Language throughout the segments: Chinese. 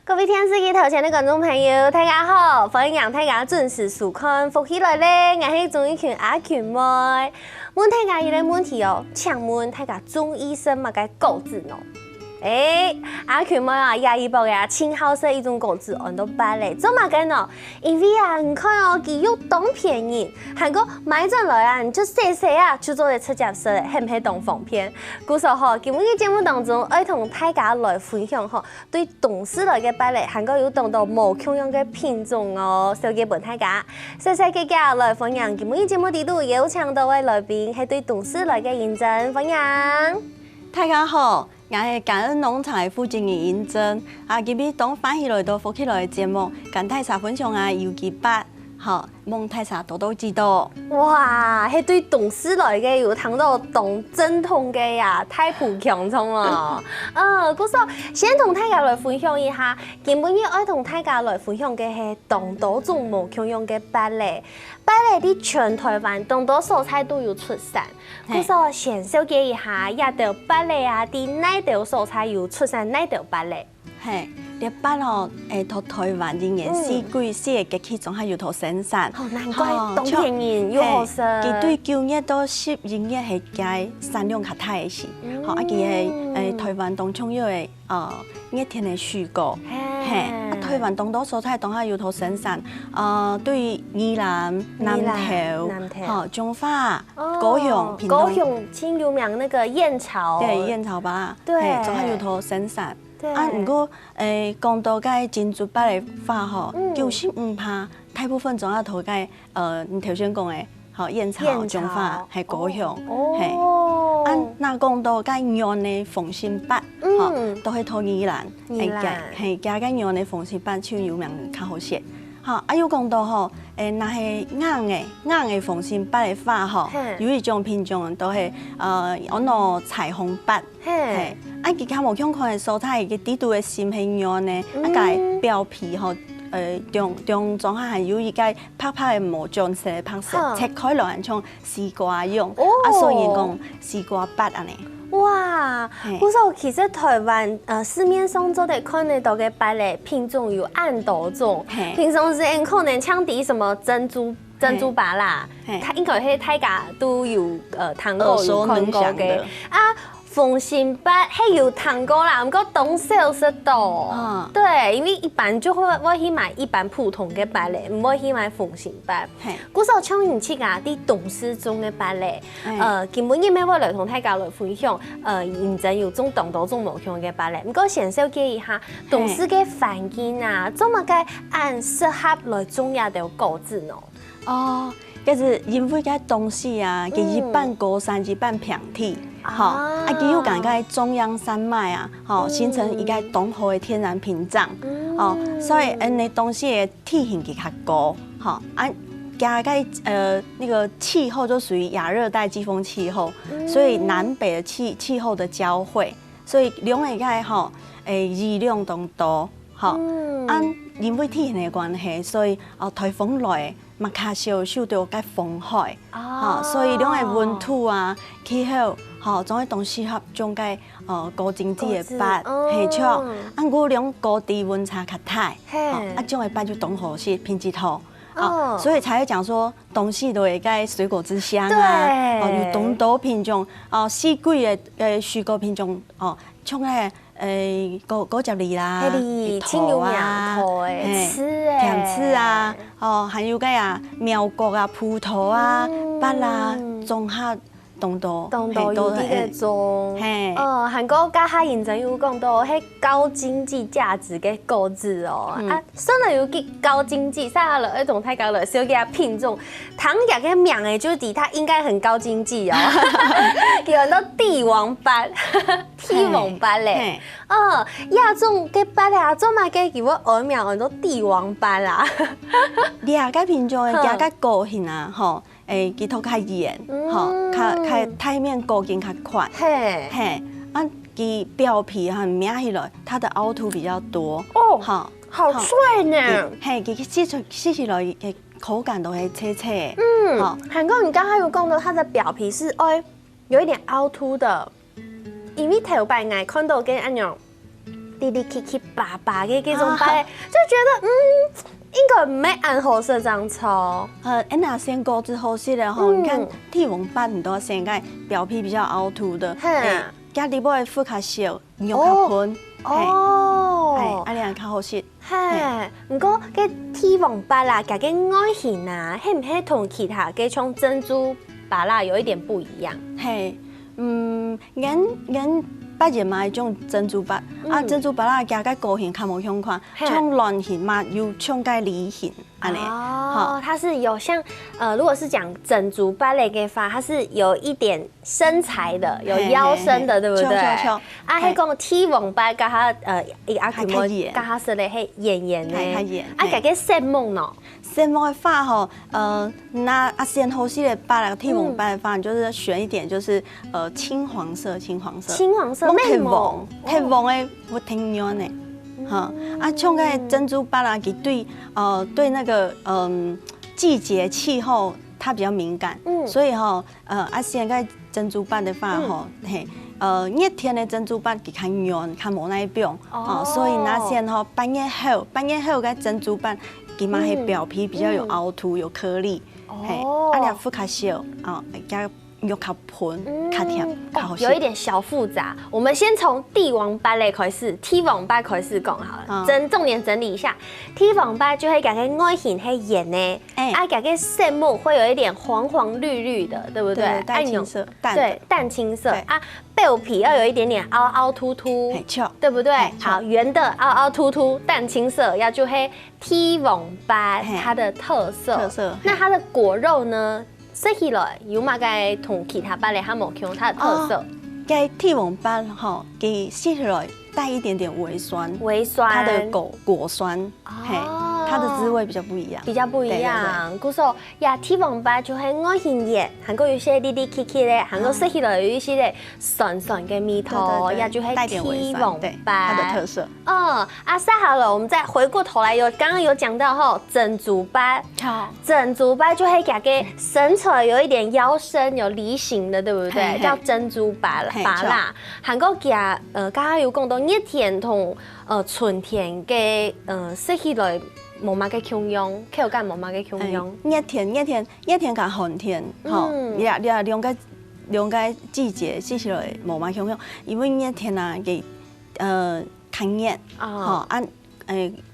各位电视机头前的观众朋友，大家好！欢迎大家准时收看《福起来咧》，我是综艺群阿群妹。问大家一个问题哦，请问大家中医生嘛该购字喏？阿群妹啊，亚一包呀，青好色一种购字按到八嘞，做嘛该喏？因为啊，你看哦，佢又当便宜，韩国买转来啊，你就细啊，就做得出角色，係唔係當防騙？故說吼，今日嘅節目當中，愛同大家來分享吼，對董事來嘅擺咧，韓國有當到無窮樣嘅品種哦，小嘅本大家，細嘅來分享。今日嘅節目地度有請到位來賓，係對董事來嘅認證分享。大家好。我係感恩農場嘅副經理尹真，今日當歡喜來到福起來嘅節目，跟大家分享有幾筆，望大家多多指導。哇，係對董事來嘅有談到懂正統嘅呀，太富強壯啦！嗰時候先同大家來分享一下，今日愛同大家來分享嘅係當多種無窮樣嘅芭蕾。芭蕾啲全台灣當多所在都有出產，嗰時候先了解一下，一道芭蕾啊，啲哪道所在有出產哪道芭蕾？係，啲芭蕾到台灣啲嘢4個節氣總係要到生產。哦，難怪冬天人又好食。佢對9月到11月係嘅產量較大嘅時，佢係台灣當重要嘅熱天嘅水果。台灣當多所在當下要到生產，對宜蘭、南投、彰化、高雄、屏東。高雄清有名那個燕巢。對，燕巢吧。對，總係要到生產。不過講到嘅珍珠芭蕾花吼，95%大部分總係投嘅你頭先講嘅，燕巢、彰化係高雄，係。那講到嘅羊嘅鳳仙芭，都係投宜蘭，係加嘅羊嘅鳳仙芭超有名較好食。又講到吼，那係硬嘅鳳仙芭嘅花吼，有一種品種都係按照彩虹芭，係。其他無相看嘅蔬菜，佢底度嘅心係羊呢，個表皮吼，中總係有一個拍拍嘅毛醬色嘅拍色，切開來像絲瓜樣，所以講絲瓜芭安尼。哇！嗰時候其實台灣市面上做得看得到嘅芭蕾品種有按多種，平常時可能搶啲什麼珍珠芭啦，它應該係大家都有聽過有看過嘅啊。鳳仙芭係有聽過啦，不過當少識到。對，因為一般就會去買一般普通嘅芭蕾，唔會去買鳳仙芭。嗰時候搶人氣啊，啲董事中嘅芭蕾，根本亦咩會來同大家來分享。認真有種當多種無窮嘅芭蕾，不過先了解一下董事嘅環境啊，怎麼嘅按適合來種一條果子呢？其實因為嘅東西啊，佢一般高山一般平地，佢有講嘅中央山脈啊，形成一個東河嘅天然屏障，所以你東西嘅體型佢較高，加個那個氣候就屬於亞熱帶季風氣候，所以南北嘅氣候的交匯，所以兩個雨量都多，因為體型嘅關係，所以颱風來。嘛，較少受到個風害，所以兩個溫度啊、氣候，總係當適合種個高經濟嘅芭，係錯。我兩高低溫差較大，種個芭就當好是品質好，所以才會講說東西都會個水果之鄉啊，有當多品種，四季嘅水果品種，像果汁梨啦，桃啊，甜柿啊，還有個苗國啊、葡萄啊、芭啦、綜合當多有啲嘅種，韓國家下認真有講到係高經濟價值嘅果子哦，真係有啲高經濟，下來一種太高了，小嘅品種，糖日嘅名誒就係它應該很高經濟哦，叫做帝王芭咧，亞種嘅芭咧，做乜嘅叫我愛名叫做帝王芭啦，兩個品種嘅價格高型啊，佢頭較圓，較台面高勁較寬，佢表皮搣起來，它的凹凸比較多，好脆呢，佢吃起來嘅口感都係脆脆，韓國你剛才有講到它的表皮是有一點凹凸的。因為頭擺眼看到嘅一樣，哩哩气气拔拔的这种芭蕾，就觉得应该没按好色这样抽。那先膏之后是的吼，你看剃网斑很多先盖表皮比较凹凸的，加底部的肤较小，肉较喷，安尼较好色。嘿，不过个剃网斑啦，加个外形啊，是不是同其他个像珍珠芭啦有一点不一样？嘿，咱捌热嘛，种珍珠芭，珍珠芭啦加个高型较无相款，像卵形嘛又像个梨形，安尼。哦，它是有像如果是讲珍珠芭蕾的话，它是有一点身材的，有腰身的，对不对？啊，迄讲剃网斑，加它一个阿曲模，加它说的迄圆圆的，啊，加个色梦喏。色梦的发吼，那先后系列芭啦剃网斑的发，就是选一点就是青黄色，青黄色，太黄的我挺软的。哈像个珍珠芭啦，对那个季节气候它比较敏感，所以现在珍珠芭的话热天的珍珠芭比较软，较无那种，所以那些半夜后个珍珠芭，起码迄表皮比较有凹凸有颗粒，俩肤较小，加肉较喷，较甜，有一点小复杂。我们先从帝王芭蕾开始，剃网芭开始讲好了。重点整理一下，剃网芭就会感觉外形会圆的，感觉色目会有一点黄黄绿绿的，对不对？淡青色，对，淡青色啊。表皮要有一点点凹凹凸凸，对不对？好，圆的凹凹凸凸，淡青色，要就黑剃网芭它的特色。那它的果肉呢？说起来，有嘛个同其他芭蕾它无像它的特色。个剃网芭吼，给吃起来带一点点微酸，它的果酸，它的滋味比较不一样，故说呀，剃网芭就系外形热，韩国有些哩哩气气的，韩国说起来有一些的酸酸的味道，呀就系剃网芭它的特色。晒好了，我们再回过头来刚刚有讲到吼，珍珠芭，珍珠芭就会感觉身材有一点腰身有梨形的，对不对？叫珍珠芭啦。韩国家刚刚有讲到热天同春天嘅说起来。无嘛个强用，口感无嘛个强用。热天甲寒天，两个季节吃起来无嘛强用，因为热天啊给较热，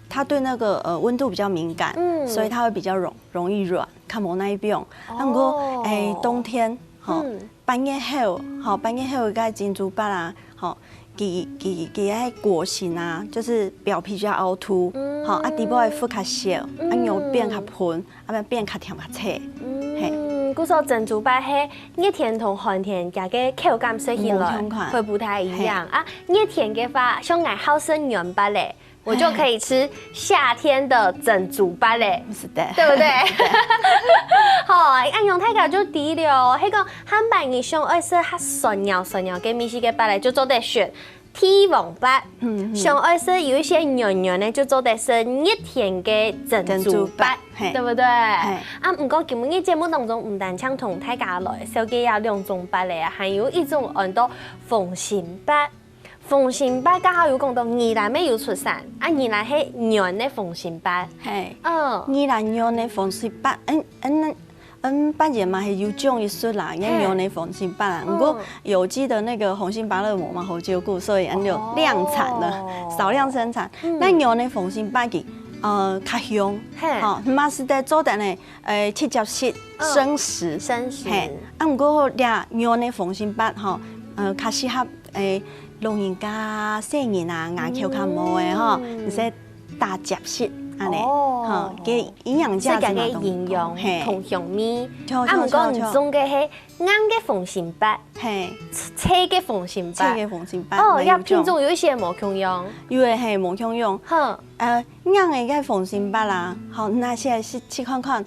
它对那个温度比较敏感，所以它会比较容易软，较无那一种。不过冬天半夜后个珍珠芭啦，给果形啊，就是表皮比较凹凸，底部的肤较小，肉变较喷，变较甜较脆。故说珍珠芭嘿，热天同寒天加个口感说起来会不太一样啊。热天的话，像爱好生软芭蕾。我就可以吃夏天的珍珠芭蕾，是的，对不对？好，按用太搞就低了。迄个汉版以上二是它酸尿，跟米西嘅芭蕾就做得选剃网芭。上二是有一些软呢，就做得是热天嘅珍珠芭，对不对？不过今日节目当中唔单唱同大家来，小姐有两种芭蕾啊，还有一种按到凤仙芭。凤仙芭刚好有讲到宜兰没有出产，宜兰是软的凤仙芭。宜兰软的凤仙芭，八年嘛是有种一出啦，软的凤仙芭啦。不过有机的那个红心芭乐膜嘛好照顾，所以就量产了，少量生产。那软的凤仙芭给较香，嘛是在做的呢，七角色生食，不过俩软的凤仙芭较适合老人家、细人啊，牙口较无的吼，说大闸式安尼，给营养价值嘛营养同香味。不过你种嘅系硬嘅凤仙芭，脆嘅凤仙芭，要品种有一些无共用，有的系无共用。硬嘅个凤仙芭啦，那些是去看看，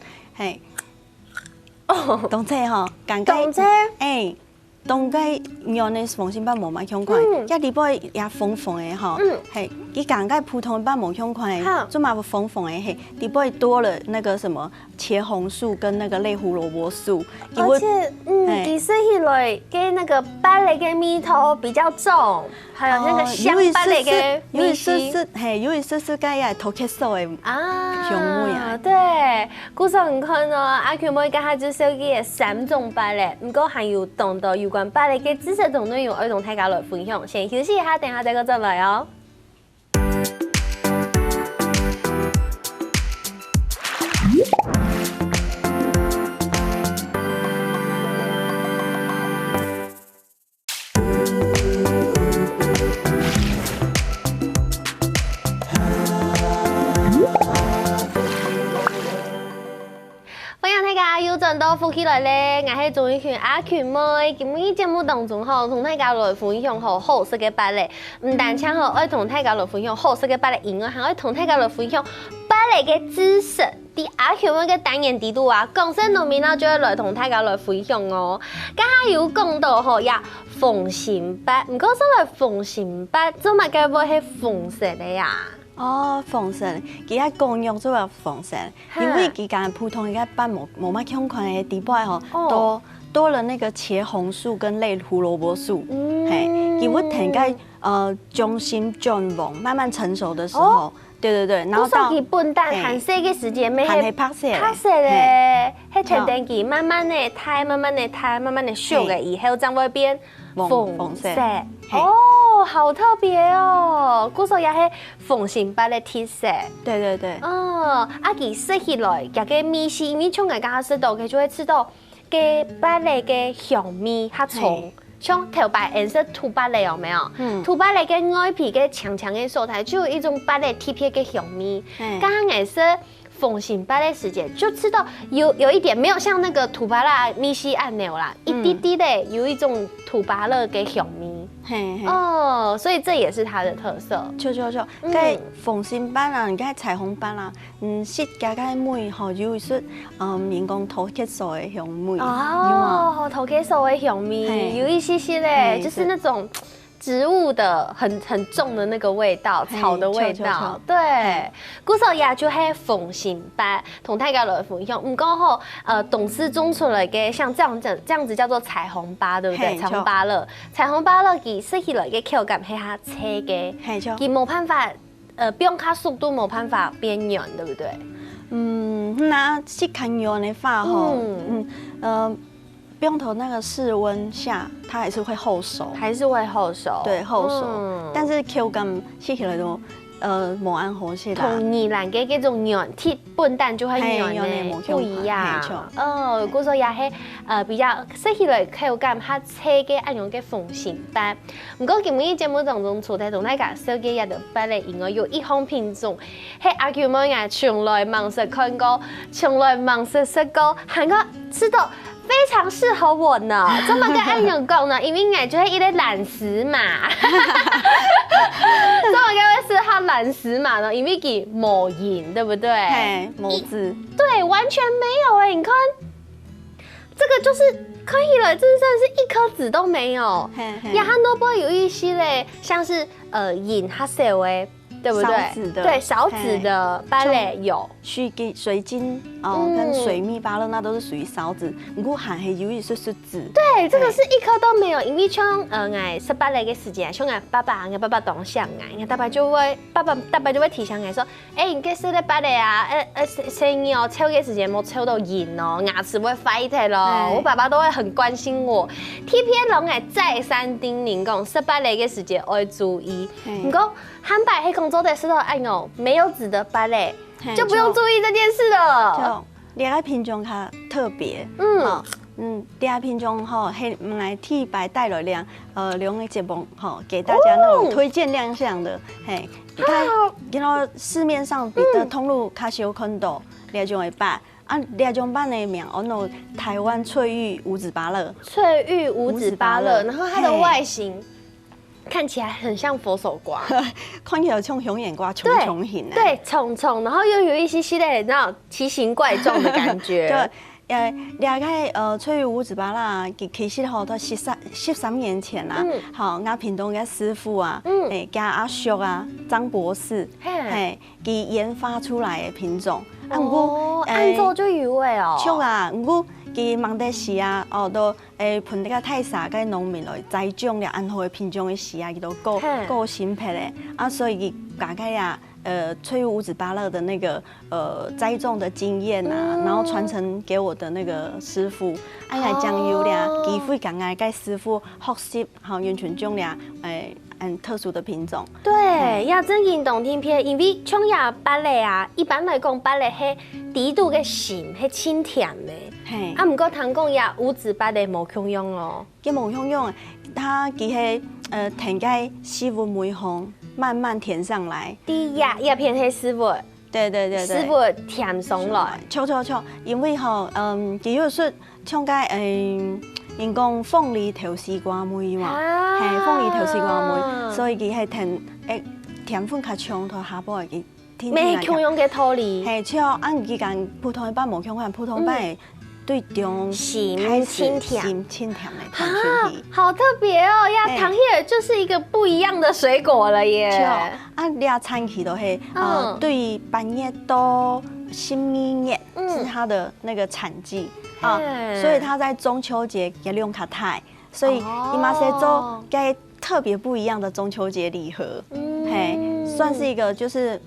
动车吼，动车，当个软的凤仙芭无嘛相款，也里边也粉粉的吼，你感觉普通一般某胸款好做嘛缝缝的嘿，底部多了那个什么茄红素跟那个类胡萝卜素，而且其实起来跟那个芭蕾跟蜜头比较重，还有那个香芭蕾跟蜜西，有一丝丝该也头壳瘦的香味啊。对，古时唔看哦，阿强妹家下就手机的3种芭蕾，不过还有懂得有关芭蕾嘅知识同内容，爱同大家来分享。先休息一下，等下再个再来哦。转到福起来咧，我係做一群阿群妹，今日節目當中吼，同大家來分享好識嘅芭蕾，唔但請吼愛同大家來分享好識嘅芭蕾以外，還愛同大家來分享芭蕾嘅知識。啲阿群妹嘅單元度啊，講聲農民啦，就會來同大家來分享哦。家下有講到吼呀，縫線芭，唔過上來縫線芭，做乜嘅會係縫實嘅呀？哦，縫線，佢喺公用做話縫線，因為佢講普通一般冇乜相關嘅底部吼，多了那個茄紅素跟類胡蘿蔔素，嘿，佢會停喺中心轉黃慢慢成熟的時候，對，然後到佢笨蛋含色嘅時間咩係拍攝咧，係停定佢慢慢的胎，慢慢的熟嘅，以後將會變縫色。哦，好特別哦！古時也係縫線芭蕾鐵色。對。哦，阿佢食起來，又嘅味是因為從大家食到，佢就會知道嘅芭蕾嘅香味較重。像頭白顏色土芭蕾有沒有？土芭蕾嘅外皮嘅長長嘅所在，就有一種芭蕾特別嘅香味。剛剛顏色縫線芭蕾時節，就知道有一點沒有像那個土芭蕾米西按鈕啦，一滴滴的有一種土芭蕾嘅香味。哦，所以這也是它的特色。就，該縫線芭啊，你該彩虹芭啊，色加該妹吼，有說人工頭殼素的香味。哦，頭殼素的香味，有一些咧，就是那種植物的很重的那個味道，草的味道。對，古時候也就係縫線芭，同大家來分享。唔過吼，董事種出來嘅像這樣子叫做彩虹芭，對不對？彩虹芭樂，彩虹芭樂佢食起來嘅口感係較脆嘅，佢冇辦法，變較速度冇辦法變軟，對不對？那是看樣的話吼，冰頭那個室溫下，它還是會後熟，對，後熟，但是口感吃起來都冇安好些啦。同宜蘭嘅嗰種軟鐵笨蛋就會軟呢，不一樣。古時候也係比較食起來口感較脆嘅一樣嘅縫線芭。不過今日節目當中，除咗同大家紹介一道芭蕾以外，有一項品種係阿強妹啊從來冇食看過，從來冇食過，還個知道。非常適合我呢，怎麼跟安陽講呢？因為我就係一個懶死馬，怎麼會適合懶死馬呢？因為佢冇鹽，對不對？冇字，對，完全沒有哎！你看，這個就是看起來真的是一顆籽都沒有。也很多波有一些嘞，像是鹽它少誒。對不對？對，少籽的芭蕾有水晶跟水蜜芭樂，那都是屬於少籽。不過還係有一些是籽。對，這個是一顆都沒有。因為像我食芭蕾嘅時間，像我爸爸當上我爸爸就會提醒我說，你嘅食咧芭蕾啊，生意哦，抽嘅時間冇抽到鹽哦，牙齒會壞掉咯。我爸爸都會很關心我，特別攏係再三叮嚀講食芭蕾嘅時間要注意。不過韓白黑工作的時候，哎喲，沒有籽的芭蕾就不用注意這件事了。就兩個品種較特別，第二品種吼，係來替白帶來兩個節目吼，給大家那種推薦亮相的，嘿，然後市面上比的通路較少看到兩種的芭。兩種芭的名，台灣翠玉無籽芭樂，翠玉無籽芭樂，然後它的外形。看起來很像佛手瓜，看起來像熊眼瓜，蟲蟲形。對，蟲蟲，然後又有一些些的那種奇形怪狀的感覺。了解翠玉五子芭乐，其实吼都13年前啦，好，我屏东嘅师傅啊，加阿叔啊，张博士，嘿，佢研发出来的品种，不过按做就有味哦，错啊，不过佢忙得时啊，都碰到个太傻嘅农民来栽种了安好的品种的时啊，佢都够新配的，啊，所以佢大概啊。翠玉五子芭乐的那个栽种的经验啊，然后传承给我的那个师傅，哎来将有俩机会讲啊，该师傅学习好完全种俩特殊的品种。对，要真经动听片，因为像呀芭乐啊，一般来讲芭乐是低度嘅咸，是清甜的。嘿，啊，不过听讲呀五子芭乐无香用哦，佢无香用，它其实甜解细温微红。慢慢填上来，第一叶片是师傅，对，师傅填上来，错，因为吼，其实说像个人讲凤梨头丝瓜梅嘛，系凤梨头丝瓜梅，所以佢系甜分较强，同下晡会去咩香用嘅土梨，系错，按佢讲普通一般无香，普通版对中咸清甜的糖水体，好特别哦呀！糖叶就是一个不一样的水果了耶。啊，俩产期都是对半夜到11月是它的那个产季啊，所以它在中秋节也用卡泰，所以伊妈是做该特别不一样的中秋节礼盒，嘿，算是一个就是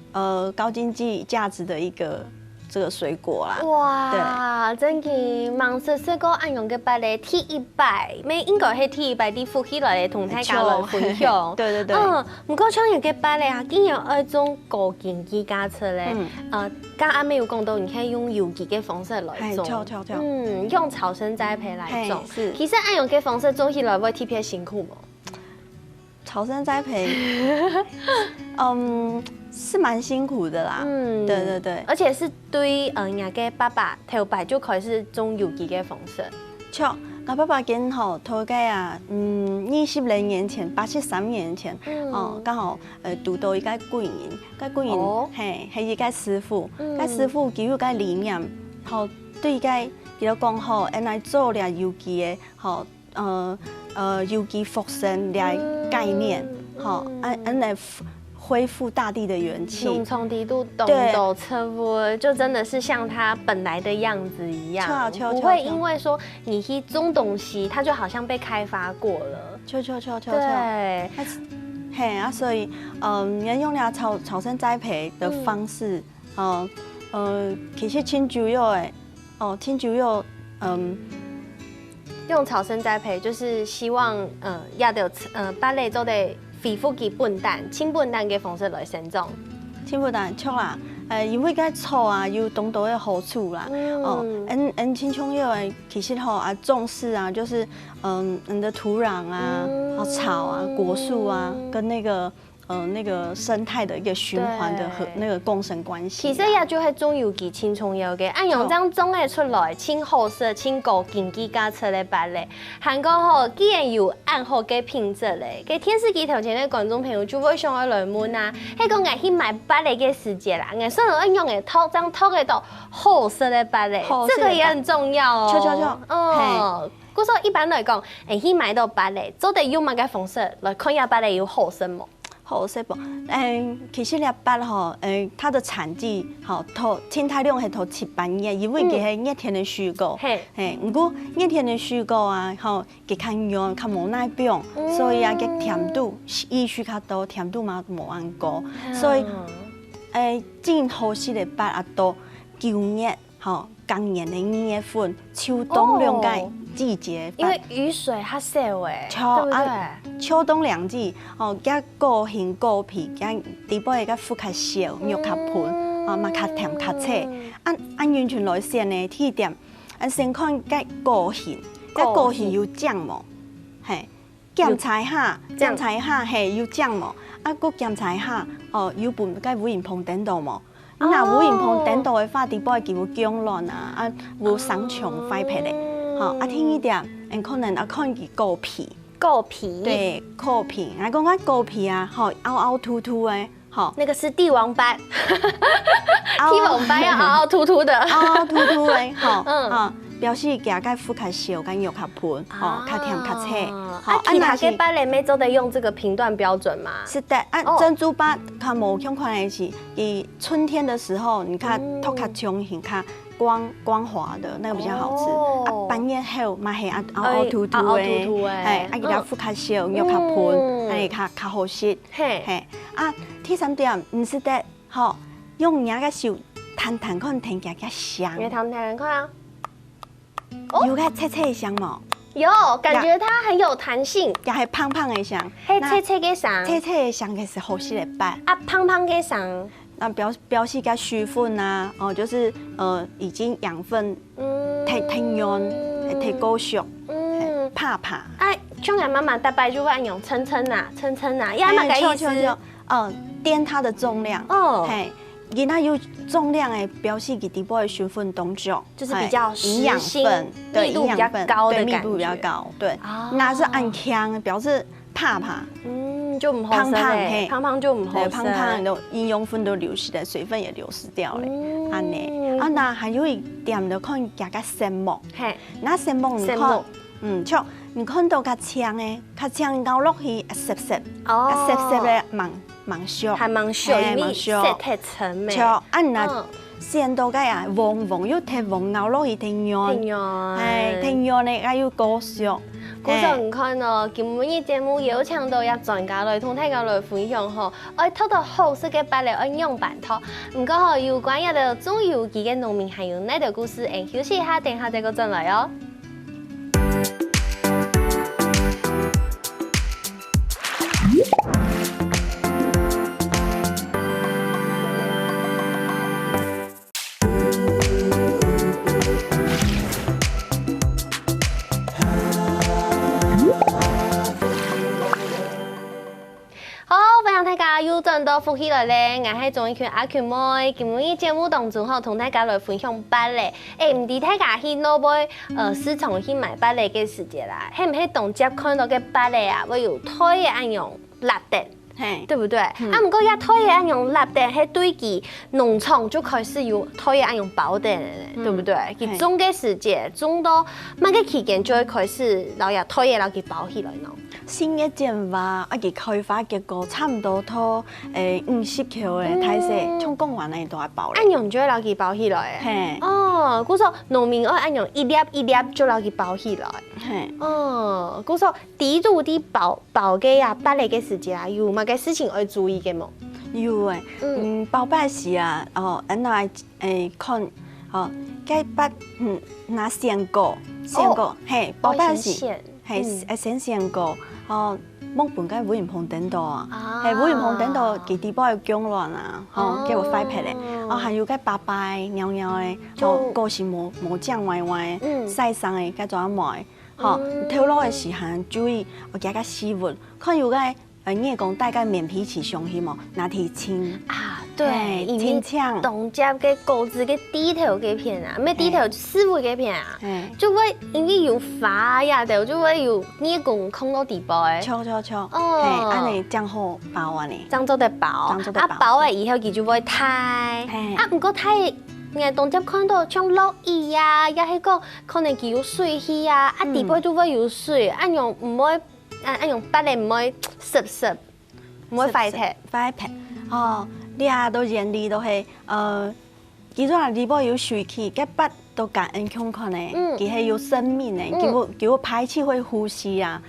高经济价值的一个。这个水果啦，哇，真嘅，芒色水果按用嘅芭乐 T100，咩应该系 T100啲富起来嘅同大家来分享。对，唔过像用嘅芭乐啊，竟然有一种高经济价值咧，刚阿妹有讲到，你可以用有机嘅方式来种，用草生栽培来种。其实按用嘅方式种起来会特别辛苦冇？草生栽培，是蛮辛苦的啦。对，而且是对人家嘅爸爸头摆就可以是种有机嘅方式。错，我爸爸跟好头个啊，20来年前，83年前，刚好读到一个贵人，个贵人嘿，系一个师傅，个师傅给我个理念，好对个伊就讲好，安来做俩有机的，好有机复生俩概念，好安来。恢复大地的元气，用从低度动斗车夫，就真的是像它本来的样子一样，不会因为说你去种东西，它就好像被开发过了。对，嘿啊，所以人用了草生栽培的方式，其实青椒肉诶，青椒肉用草生栽培就是希望要有芭乐做的。恢复其笨蛋、清笨蛋嘅方式来生长。清笨蛋错啦，因为个草啊有当多的好处啦。青葱叶诶，其实吼啊重视啊，就是你的土壤啊、草啊、果树啊，跟那个生态的一个循环的和那个共生关系。其实也就系种有机青葱叶嘅，按用这样种诶出来，清好色、清高经济价值的芭乐，韩国吼既然有按好嘅品质咧，嘅电视机头前的观众朋友就会想要来问啊，迄个爱去买芭乐嘅时节啦，爱所有人用嘅套张套嘅到好色的芭乐，这个也很重要哦。故说一般来讲，爱去买到芭乐，做得用乜嘅方式来看下芭乐有好色冇？好色不？其实咧芭吼，它的产季好头青苔量系头7-8月，因为佢系热天的水果，不过热天的水果啊，吼佢较软，较无耐冰，所以啊，佢甜度依须较多，甜度嘛无安高，所以真好食的芭啊多9月，吼刚年的2月份，秋冬两个季节，因为雨水较少诶，对不对？秋冬两季，加果形果皮，加底部个肤较小，肉较喷，嘛较甜较脆。按完全来说呢，第一点，先看个果形，个果形有酱无？嘿，检查下，嘿有酱无？佮检查下，有本个无盐碰顶到无？那无盐碰顶到的话，底部叫有姜乱啊，有生虫坏皮咧。听一点，可能看佢果皮，对，果皮。讲个果皮啊，凹凹凸凸的，那个是帝王斑，帝王斑要凹凹凸凸的，凹凹凸凸的，表示加个腹较小，跟肉较喷，哦，较甜较脆。其他嘅芭蕾妹都得用这个评断标准嘛？是的，珍珠芭它无像款的是，以春天的时候，你看头较长型较光滑的那个比较好吃。半夜后嘛系凹凸凸的，哎，伊条腹较小，肉较喷，哎，较好食。嘿，第三点，唔是得，吼，用牙个手弹看，听起来香。你弹看啊，有个脆脆的香冇？有，感觉它很有弹性。也系胖胖的香，嘿，脆脆嘅香，脆脆的香，其实好食的办。胖胖嘅香。那表示个水分啊，哦，就是已经养分太软，太高熟，怕。哎，像俺妈妈大概就会用称啊，要么个意思，掂它的重量，嘿，伊那有重量诶，表示伊底部的水分动作，就是比较营养分，对，密度比较高的感觉，密度比较高，对，那是按强表示怕。就唔好胖就唔好胖的营养分都流失了，水分也流失掉了，安尼。那还有一点就看加个生木，那生木你看，像你看到较呛的，较呛咬落去涩的蛮熟，还蛮熟，涩太沉美。像那鲜到个呀，黄又太黄，咬落去太软，太软的还有高熟。古早唔看哦，今日节目邀請到一專家來同大家來分享吼，愛偷到好食嘅芭蕾應用辦套。唔過吼，有關一個中游記嘅農民，還有呢條故事，休息一下，等下再個轉來哦。又轉到福起來咧，我係綜藝圈阿權妹，今日節目當中吼，同大家來分享芭蕾。唔知大家去哪位市場去買芭蕾嘅時節啦？係唔係當接看到嘅芭蕾啊？會有推嘅按用立定，對不對？唔過一推嘅按用立定，係對佢農場就開始有推嘅按用保定嘅，對不對？佢種嘅時節種到乜嘅期間就會開始老嘢推嘅，老佢保起來咯。新嘅建話，佢開發結果差唔多到50條嘅體勢，從公園嚟都係包咧。按用就攞佢包起來嘅。哦，嗰時農民愛按用一粒就攞佢包起來。哦，嗰時第一度啲包嘅啊，芭蕾嘅時節啊，有乜嘅事情要注意嘅冇？有誒，包芭時啊，原來看，該把拿線果，嘿，包芭時，嘿，線果。木本該會唔碰頂到啊？係會唔碰頂到，佢啲波要僵亂啊，叫我快撇咧。還有個白白尿尿咧，個是冇醬歪歪，曬傷嘅嗰種賣。跳落嘅時候注意，我加個細紋，看有個你講大概面皮起上去冇，拿鐵青啊，對，青槍，動接嘅稿子嘅底頭嘅片啊，咩底頭師傅嘅片啊，就會因為有發呀，就會有你講看到底部嘅，錯，安尼將好包啊你，將做得包，包嘅以後佢就會太，唔過太。我當接看到像落雨啊，也係個可能佢有水氣啊，底部就會有水，按用唔會，按用芭蕾唔會濕，唔會快撇。你啊都原理都係佢話底部有水氣，個筆都感恩強款咧，佢係有生命咧，佢排氣會呼吸啊，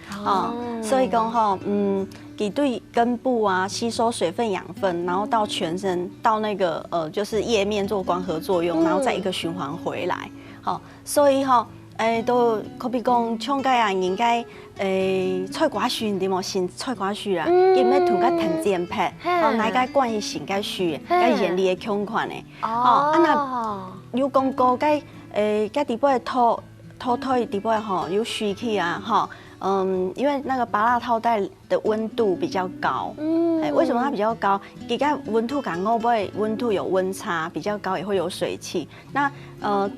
所以講佢對根部啊吸收水分養分，然後到全身到那個就是葉面做光合作用，然後再一個循環回來，所以都可比講像個啊人家菜瓜樹點麼先菜瓜樹啊，佢咩同個藤剪皮，哪個關係先個樹，個原理嘅強款咧，那有講過個底部嘅土腿底部有水氣啊，因為那個芭樂套袋的溫度比較高，為什麼它比較高？它個溫度感溫度有溫差，比較高也會有水汽。那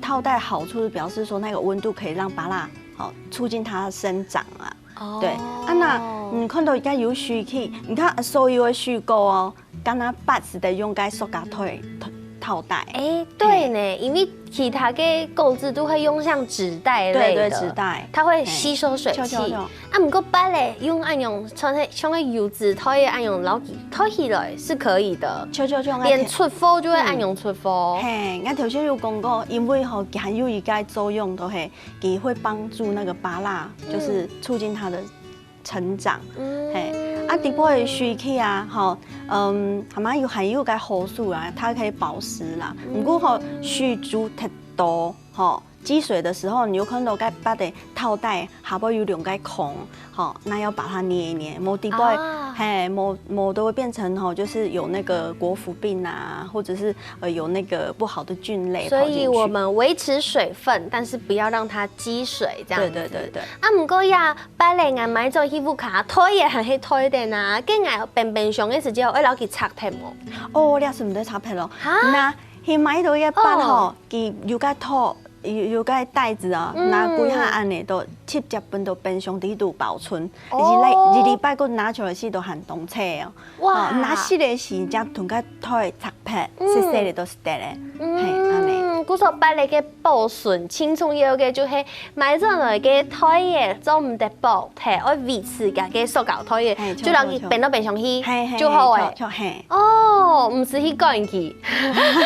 套袋好處是表示說那個溫度可以讓芭樂促進它生長啊。對，那你看到而家有水汽，你看所有的水果敢若8的用個塑膠套袋。对呢，因为其他的购置都会用像纸袋类的，对纸袋，它会吸收水汽。不过芭蕾用按用像个油脂拖也按用老拖起来是可以的，连出风就会按用出风。我头先有讲过，因为含有一个作用都是，也会帮助那个芭乐，就是促进它的成长。底部的水气啊，还蛮有含有个好素啊，它可以保湿啦。不过水煮太多，积水的时候，你有可能把的套袋下边有两个孔，那要把它捏一捏，某底部某都会变成就是有那个果腐病啊，或者是有那个不好的菌类。所以我们维持水分，但是不要让它积水，这样子。对。不过呀，芭蕾我买做衣服卡推也很去推的呐，跟我平常的时间会老去擦皮哦，你也是唔得擦皮咯？那去买到一班佢有个套。有个袋子啊，拿几下安尼都70分到冰箱底度保存，而且2礼拜个拿出来时都寒冻车哦。哇！拿湿的时才同个台擦皮，细细的都是得嘞。安尼。古说芭蕾嘅保存，轻松要嘅就是买上来嘅台嘢做唔得保，要维持家嘅塑胶台嘢，就让佢变到冰箱去就好诶。哦，唔是去干去，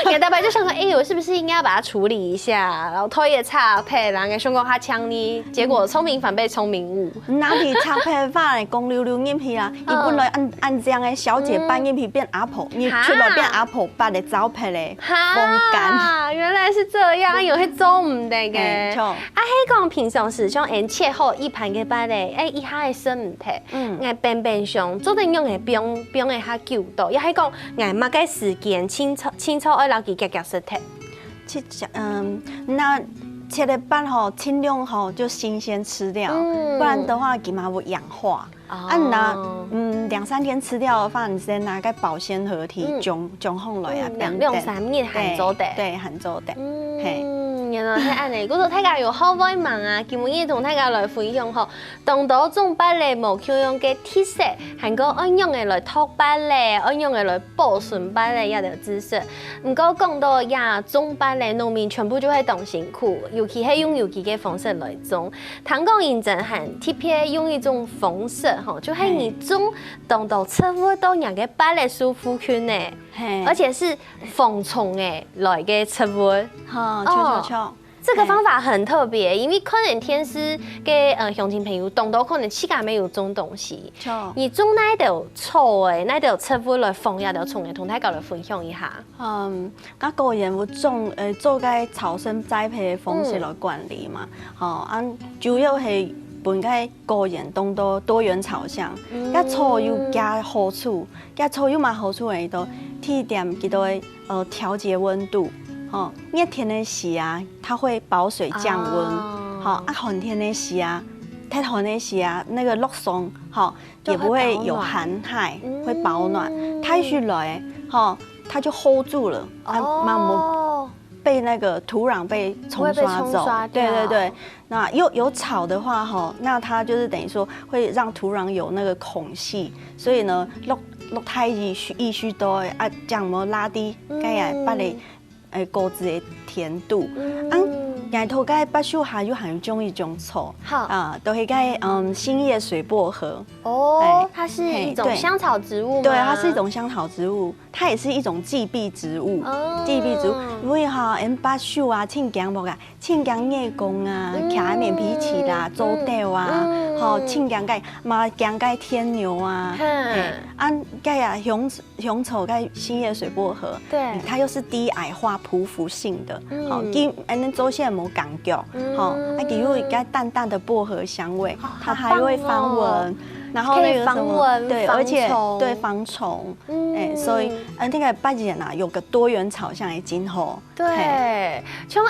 人大白就想说，我是不是应该要把它处理一下，然后台嘢擦皮，然后想讲他呛你，结果聪明反被聪明误。哪里擦皮法嚟光溜溜眼皮啦？伊本来按这样嘅小姐扮眼皮变阿婆，你出来变阿婆扮的招皮嘞，风干。原来是这样，有去做唔得嘅。迄讲平常时像切好一盘嘅芭蕾，伊下会生唔得，平常做定用嘅不用嘅较久度，也迄讲乜嘅时间清楚要留佢夹夹实体。那切的瓣尽量就新鲜吃掉，不然的话给它会氧化。那2-3天吃掉的话，你先拿个保鲜盒体装放落啊，2-3日含做的，对，含做的。原来係安尼，嗰度大家有好威忙啊！今日同大家來分享吼，當到種芭蕾無缺用嘅特色，還個按用嘅來托芭蕾，按用嘅來保存芭蕾一條知識。唔過講到呀，種芭蕾農民全部就係動辛苦，尤其係用有機嘅方式來種。唐講認真係特別用一種方式吼，就係你種當到差不多人嘅芭蕾舒服圈呢，而且是防蟲嘅來嘅植物。这个方法很特别，因为可能天师嘅乡亲朋友懂到可能膝盖没有种东西，你种那一条草诶，那一条植物来放一条虫诶，同大家来分享一下。我个人有做个草生栽培的方式来管理嘛，主要是本个人懂到多元朝向，草有加好处，草有嘛好处诶，都第一点佢都会调节温度。热天的时啊，它会保水降温。寒天的时啊，太寒的时啊，那个落松也不会有寒害，会保暖。太虚来，它就 hold 住了，慢慢被那个土壤被冲刷走。对。那有草的话，那它就是等于说会让土壤有那个孔隙，所以呢，落太易虚多降么拉低，该也把你。果子的甜度，外头个芭树下又含有一种草，都是新叶水薄荷。它是一种香草植物吗？对，它是一种香草植物，它也是一种寄避植物。寄避植物，因为芭树啊，庆姜木啊，庆姜叶公啊，徛在面皮起啦，周豆啊，庆姜盖嘛姜盖天牛啊，盖啊雄草盖新叶水薄荷，对，它又是低矮化匍匐性的，跟周线无港脚，给有一个淡淡的薄荷香味，它还会防蚊。然后那个什么，对，而且对防虫，所以那个芭蕾啊，有个多元朝向的今后。对，像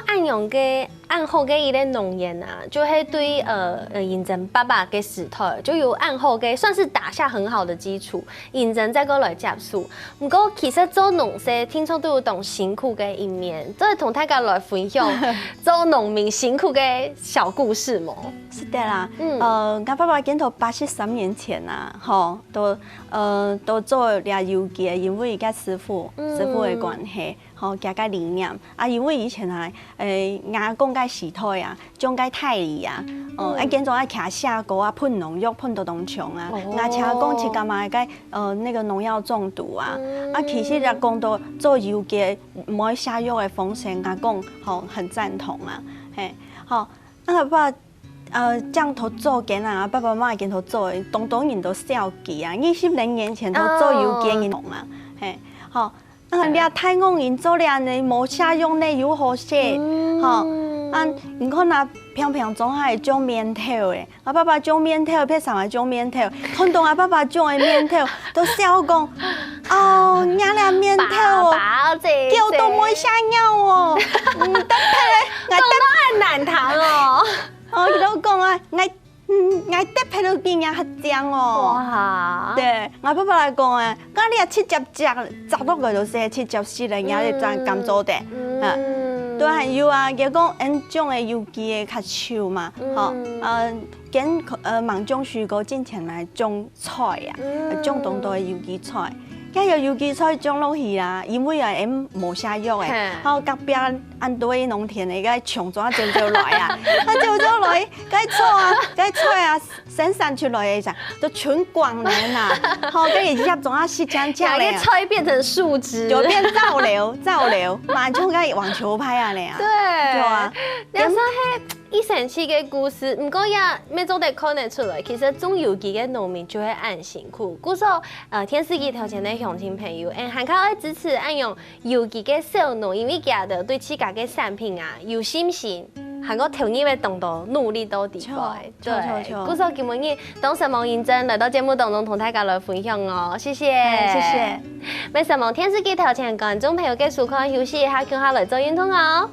按后嘅一类农业啊，就会对认真爸爸嘅石头，就有按后嘅算是打下很好的基础，认真再过来接触。不过其实做农事，听说都有懂辛苦嘅一面，这同大家来分享做农民辛苦嘅小故事嘛。是的啦，我爸爸见到83年前啊，都做俩油鸡，因为伊个师傅的关系，吼加个理念啊，因为以前啊，牙讲个洗腿啊，种个泰梨啊，建筑爱徛下锅啊，喷农药喷到农场啊，牙车讲吃干嘛个那个农药中毒啊，啊其实也讲到做油鸡唔爱下药的风险，牙讲吼很赞同啊，嘿，吼，那爸。这样头做嘅啊，爸爸妈妈跟头做，东人都笑记啊，20年前都做油鸡嘅农啊，嘿，好，你啊太讲人做咧呢，无下用呢又好食，吼，你看那平平总系种面条嘅，我爸爸种面条，配上来种面条，看到我爸爸种嘅面条，都笑讲，哦，伢俩面条哦，叫都冇下药哦，得配咧，我都很难糖哦。伊都讲啊，我得配到边样很酱哦。哇！对，我爸爸来讲啊，讲你啊七十多个就是70-40人也是咱甘做的，对还有啊，叫讲种的有机的较少嘛，吼，跟忙种水果进前来种菜啊，种当多的有机菜。假有有机菜种落去啦，因为啊，无下药诶，好隔壁按多农田诶，个虫抓就来啊，就来，该错啊，该菜啊，生产出来诶啥，都全光年啦，好，个一下总要是这样嘞，菜变成树枝，就变造流，马上个网球拍啊咧啊，对啊，你说嘿。一神奇嘅故事，不过也咩总得看得出来，其实种有机嘅农民就会按辛苦。故说天时机条件的乡亲朋友，还靠爱支持按用有机嘅小农，因为家的对自家嘅产品啊有信心，还个投入嘅动作努力到底来。对，故说今日董神梦认真来到节目当中同大家来分享哦，谢谢，谢谢。咩神梦天时机条件观众朋友嘅收看休息一下，叫下来做运动哦。